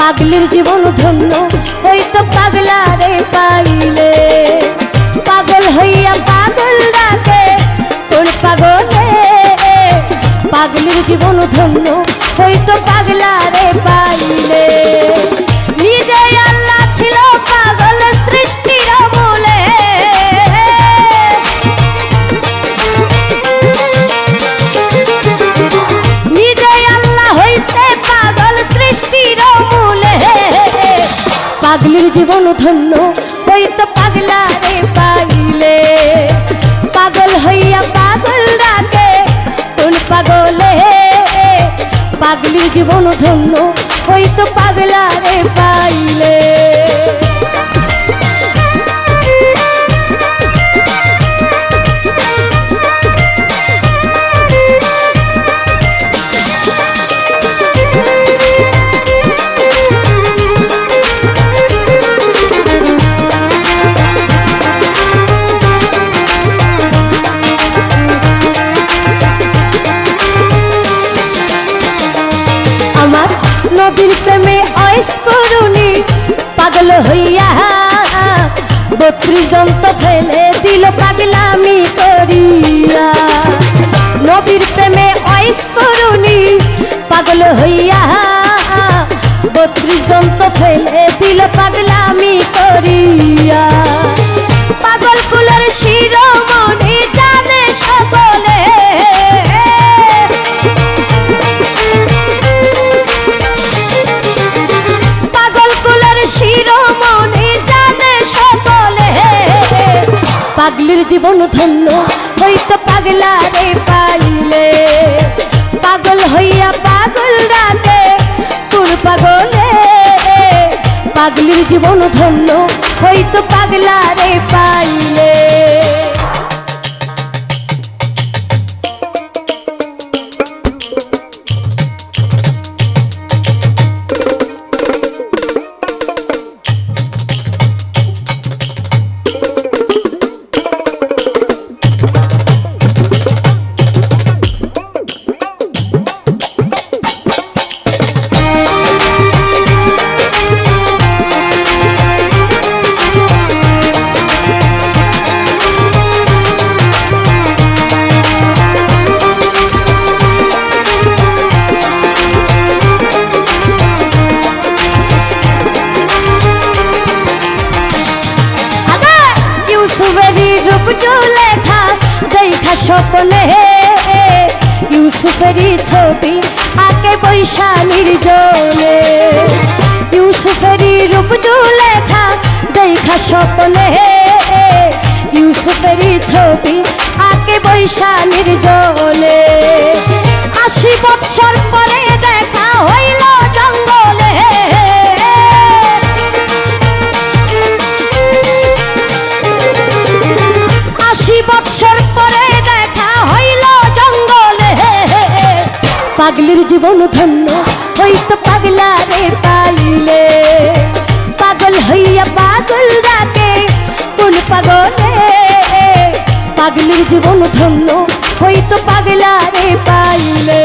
পাগলির জীবন ধন্য হইতো পাগলারে পাইলে। পাগল হইয়া পাগল ডাকে কোন পাগলে, পাগলির জীবন ধন্য হইতো পাগলারে পাইলে। নিজে আল্লাহ ছিল পাগল সৃষ্টির মূলে, নিজে আল্লাহ হইছে পাগল সৃষ্টির মূলে। পাগলির জীবন ধন্য হইতো পাগলারে পাইলে। পাগল হইয়া পাগল ডাকে কোন পাগলে, পাগলির জীবন ধন্য হইতো পাগলারে পাইলে। আমার নবীর প্রেমে অয়েস করুনি পাগল হইয়া, 32 দন্ত ফেলে দিল পাগলামি করিয়া। নবীর প্রেমে অয়েস করুনি পাগল হইয়া, 32 দন্ত ফেলে দিল পাগলামি করিয়া। পাগল কুলের শিরোমণি জানে সকলে, শিরোমণি জানে সকলে। পাগলির জীবন ধন্য হইতো পাগলারে পাইলে। পাগল হইয়া পাগল ডাকে কোন পাগলে, পাগলির জীবন ধন্য হইতো পাগলারে পাইলে। লেখা দেখা স্বপ্নে ইউসুফেরই ছবি আঁকে বৈশা নির্জনে। ইউসুফেরই রূপ লেখা দেখা স্বপ্নে ইউসুফেরই ছবি আঁকে বৈশা নির্জনে। 80 বৎসর পরে দেখা হইল জঙ্গলে, 80 বৎসর পরে দেখা হইল জঙ্গলে। পাগলির জীবন ধন্য হইতো পাগলারে পাইলে। পাগল হইয়া পাগল ডাকে কোন পাগলে, পাগলির জীবন ধন্য হইতো পাগলারে পাইলে।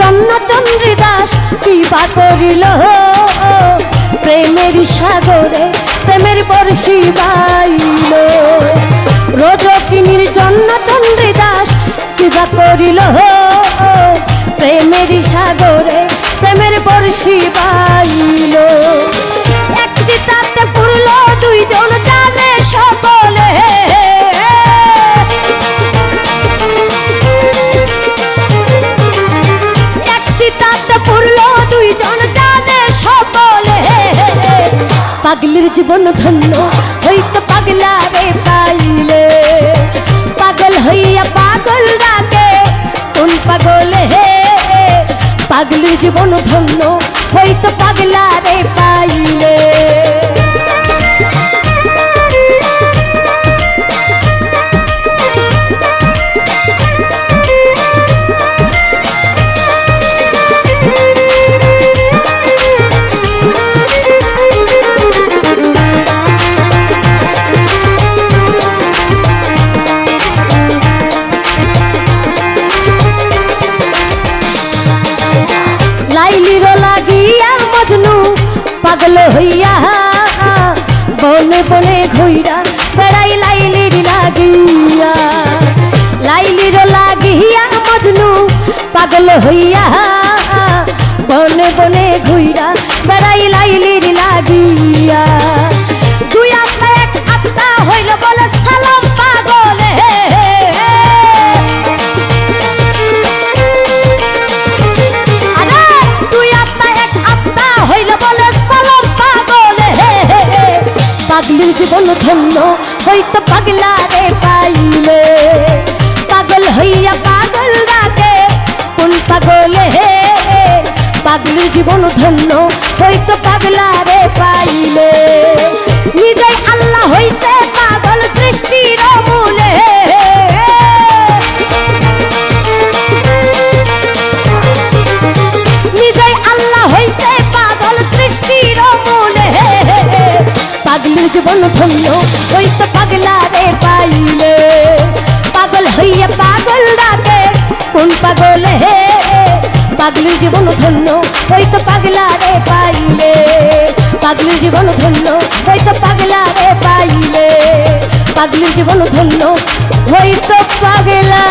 জন্য চন্দ্রদাস কিবা করিল, প্রেমের সাগরে প্রেমের বর্ষি বাইল। রজকিনীর জন্য চন্দ্রদাস কিবা করিল, প্রেমের সাগরে প্রেমের বর্ষি বাইল। এক চিতাতে পুরল দুইজন জানে সকলে, পাগলির জীবন ধন্য হইতো পাগলারে পাইলে। পাগল হইয়া পাগল ডাকে কোন পাগলে, পাগলির জীবন ধন্য হইতো পাগলারে পাইলে। হইয়া বনে বনে ঘুইরা বেড়াই লাইলির লাগিয়া, লাইলির লাগিয়া মজনু পাগল হইয়া বনে বনে ঘুইরা বেড়াই লাইলির লাগিয়া। দুই আত্মা এক আত্মা হইল বলে সালাম পাগলে, আরে দুই আত্মা এক আত্মা হইল বলে সালাম পাগলে। পাগলির জীবন ধন্য হইতো পাগলা রে পাইলে, পাগল হইয়া পাগল ডাকে কোন পাগলে। পাগলির জীবন ধন্য হইতো পাগলা রে পাইলে, নিজেই আল্লাহ হইছে পাগল সৃষ্টির মূলে। নিজেই আল্লাহ হইছে পাগল সৃষ্টির মূলে। পাগলির জীবন ধন্য হইতো পাগলা রে পাইলে, পাগল হইয়া পাগল ডাকে কোন পাগলে। পাগলির জীবন ধন্য হইতো পাগলা রে পাইলে, পাগলির জীবন ধন্য হইতো পাগলা রে পাইলে, পাগলির জীবন ধন্য হইতো পাগলা